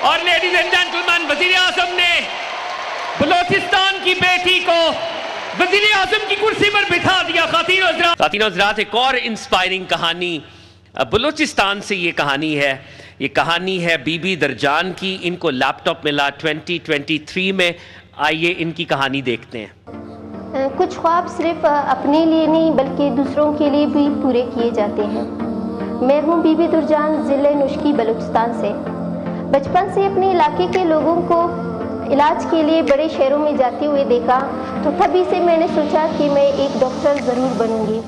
اور ladies and gentleman, وزیر اعظم نے بلوچستان کی بیٹی کو وزیر اعظم کی کرسی پر بٹھا دیا. خواتین و حضرات، ایک اور انسپائرنگ کہانی بلوچستان سے یہ کہانی ہے بی بی درجان کی. ان کو لیپ ٹاپ ملا 2023 میں. آئیے ان کی کہانی دیکھتے ہیں. کچھ خواب صرف اپنے لیے نہیں بلکہ دوسروں کے لیے بھی پورے کیے جاتے ہیں. میں ہوں بی بی درجان، ضلع نشکی، بلوچستان سے. بچپن سے اپنے علاقے کے لوگوں کو علاج کے لیے بڑے شہروں میں جاتے ہوئے دیکھا تو تبھی سے میں نے سوچا کہ میں ایک ڈاکٹر ضرور بنوں گی،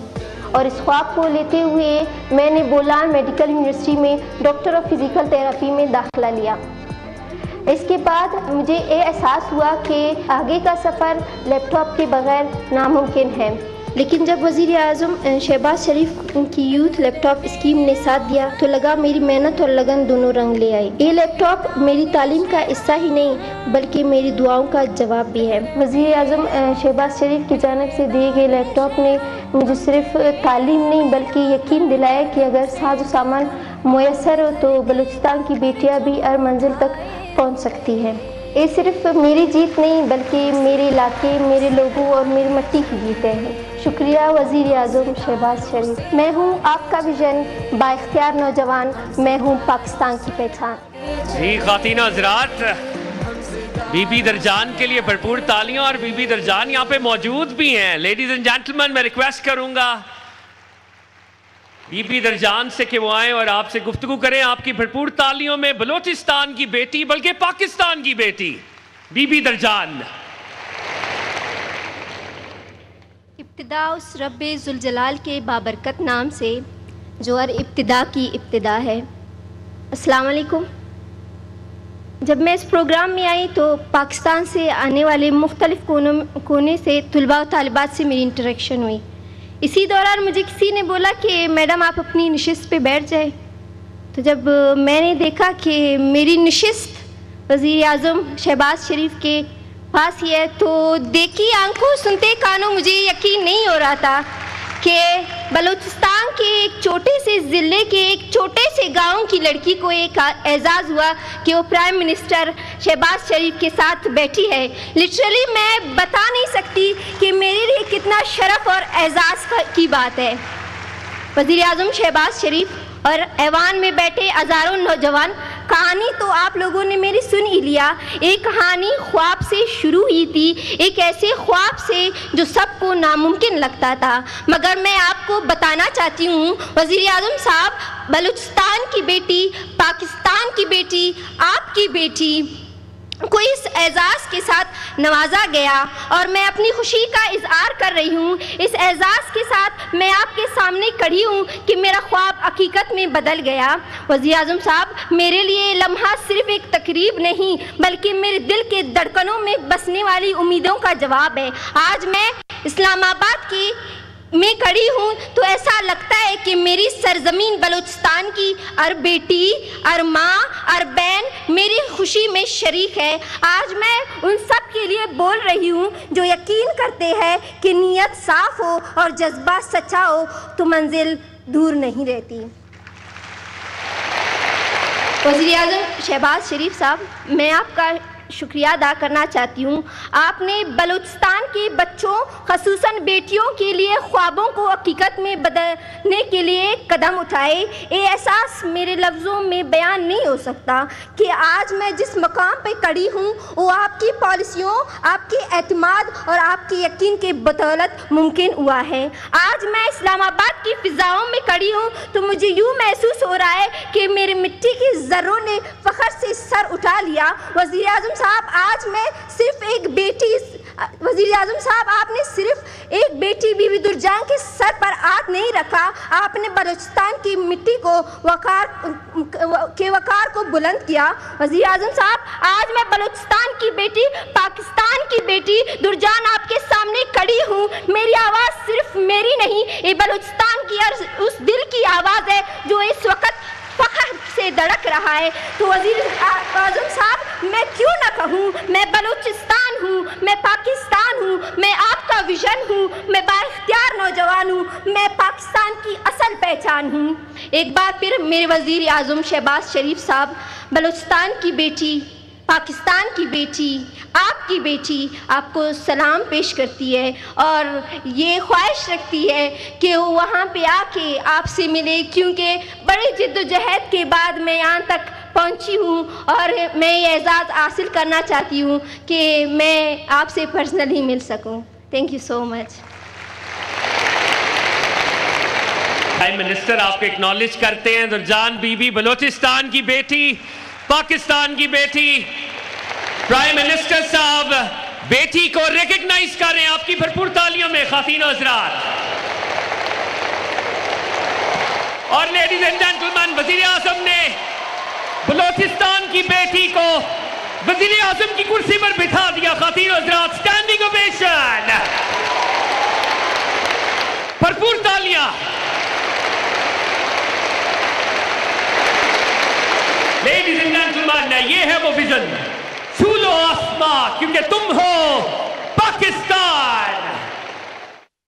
اور اس خواب کو لیتے ہوئے میں نے بولان میڈیکل یونیورسٹی میں ڈاکٹر آف فزیکل تھراپی میں داخلہ لیا. اس کے بعد مجھے یہ احساس ہوا کہ آگے کا سفر لیپ ٹاپ کے بغیر ناممکن ہے. لیکن جب وزیر اعظم شہباز شریف کی یوتھ لیپ ٹاپ اسکیم نے ساتھ دیا تو لگا میری محنت اور لگن دونوں رنگ لے آئی. یہ لیپ ٹاپ میری تعلیم کا حصہ ہی نہیں بلکہ میری دعاؤں کا جواب بھی ہے. وزیر اعظم شہباز شریف کی جانب سے دیے گئے لیپ ٹاپ نے مجھے صرف تعلیم نہیں بلکہ یقین دلایا کہ اگر ساز و سامان میسر ہو تو بلوچستان کی بیٹیاں بھی ہر منزل تک پہنچ سکتی ہیں. یہ صرف میری جیت نہیں بلکہ میرے علاقے، میرے لوگوں اور میری مٹی کی جیت ہے. شکریہ وزیر اعظم شہباز شریف. میں ہوں آپ کا ویژن، با اختیار نوجوان، میں ہوں پاکستان کی پہچان. جی خواتین و حضرات، بی بی درجان کے لیے بھرپور تالیاں. اور بی بی درجان یہاں پہ موجود بھی ہیں. لیڈیز اینڈ جینٹلمین، میں ریکویسٹ کروں گا بی بی درجان سے کہ وہ آئیں اور آپ سے گفتگو کریں. آپ کی بھرپور تالیوں میں بلوچستان کی بیٹی بلکہ پاکستان کی بیٹی بی بی درجان. ابتدا اس رب ذوالجلال کے بابرکت نام سے جو ہر ابتدا کی ابتدا ہے. السلام علیکم. جب میں اس پروگرام میں آئی تو پاکستان سے آنے والے مختلف کونے سے طلباء و طالبات سے میری انٹریکشن ہوئی. اسی دوران مجھے کسی نے بولا کہ میڈم آپ اپنی نشست پہ بیٹھ جائیں. تو جب میں نے دیکھا کہ میری نشست وزیر اعظم شہباز شریف کے پاس ہی ہے تو دیکھی آنکھوں سنتے کانوں مجھے یقین نہیں ہو رہا تھا کہ بلوچستان کے ایک چھوٹے سے ضلع کے ایک چھوٹے سے گاؤں کی لڑکی کو ایک اعزاز ہوا کہ وہ پرائم منسٹر شہباز شریف کے ساتھ بیٹھی ہے. لٹرلی میں بتا نہیں سکتی کہ میرے لیے کتنا شرف اور اعزاز کی بات ہے. وزیر اعظم شہباز شریف اور ایوان میں بیٹھے ہزاروں نوجوان، کہانی تو آپ لوگوں نے میری سن ہی لیا. ایک کہانی خواب سے شروع ہوئی تھی، ایک ایسے خواب سے جو سب کو ناممکن لگتا تھا. مگر میں آپ کو بتانا چاہتی ہوں وزیر اعظم صاحب، بلوچستان کی بیٹی، پاکستان کی بیٹی، آپ کی بیٹی کو اس اعزاز کے ساتھ نوازا گیا اور میں اپنی خوشی کا اظہار کر رہی ہوں. اس اعزاز کے ساتھ میں آپ کے سامنے کھڑی ہوں کہ میرا خواب حقیقت میں بدل گیا. وزیر اعظم صاحب، میرے لیے لمحہ صرف ایک تقریب نہیں بلکہ میرے دل کے دھڑکنوں میں بسنے والی امیدوں کا جواب ہے. آج میں اسلام آباد کی میں کھڑی ہوں تو ایسا لگتا ہے کہ میری سرزمین بلوچستان کی ہر بیٹی، ہر ماں، ہر بہن میری خوشی میں شریک ہے. آج میں ان سب کے لیے بول رہی ہوں جو یقین کرتے ہیں کہ نیت صاف ہو اور جذبہ سچا ہو تو منزل دور نہیں رہتی. وزیر اعظم شہباز شریف صاحب، میں آپ کا شکریہ ادا کرنا چاہتی ہوں. آپ نے بلوچستان کے بچوں خصوصاً بیٹیوں کے لیے خوابوں کو حقیقت میں بدلنے کے لیے قدم اٹھائے. یہ احساس میرے لفظوں میں بیان نہیں ہو سکتا کہ آج میں جس مقام پہ کھڑی ہوں وہ آپ کی پالیسیوں، آپ کے اعتماد اور آپ کے یقین کے بدولت ممکن ہوا ہے. آج میں اسلام آباد کی فضاؤں میں کھڑی ہوں تو مجھے یوں محسوس ہو رہا ہے کہ میری مٹی کی ذروں نے فخر سے سر اٹھا لیا. وزیر اعظم صاحب، آج میں صرف ایک بیٹی، وزیر اعظم صاحب آپ نے صرف ایک بیٹی بی بی درجان کے سر پر ہاتھ نہیں رکھا، آپ نے بلوچستان کی مٹی کو وقار کو بلند کیا. وزیر اعظم صاحب، آج میں بلوچستان کی بیٹی، پاکستان کی بیٹی درجان آپ کے سامنے کھڑی ہوں. میری آواز صرف میری نہیں، یہ بلوچستان کی اس دل کی آواز ہے جو اس وقت فخر سے دھڑک رہا ہے. تو وزیر اعظم صاحب، میں کیوں نہ کہوں میں بلوچستان ہوں، میں پاکستان ہوں، میں آپ کا ویژن ہوں، میں با اختیار نوجوان ہوں، میں پاکستان کی اصل پہچان ہوں. ایک بار پھر میرے وزیر اعظم شہباز شریف صاحب بلوچستان کی بیٹی، پاکستان کی بیٹی، آپ کی بیٹی آپ کو سلام پیش کرتی ہے اور یہ خواہش رکھتی ہے کہ وہ وہاں پہ آ کے آپ سے ملے، کیونکہ بڑی جد و جہد کے بعد میں یہاں تک پہنچی ہوں اور میں یہ اعزاز حاصل کرنا چاہتی ہوں کہ میں آپ سے پرسنلی مل سکوں. Thank you so much. Prime minister آپ کو اکنالج کرتے ہیں. درجان بی بی بلوچستان کی بیٹی، پاکستان کی بیٹی. پرائم منسٹر صاحب بیٹی کو ریکگنائز کر رہے ہیں آپ کی بھرپور تالیوں میں خواتین و حضرات. اور لیڈیز اینڈ جینٹلمین، وزیر اعظم نے بلوچستان کی بیٹی کو وزیر اعظم کی کرسی پر بٹھا دیا. خواتین و حضرات، اسٹینڈنگ اوویشن، بھرپور تالیاں. لیڈیز اینڈ جینٹلمین، یہ ہے وہ ویژن، چھو لو آسماں کیونکہ تم ہو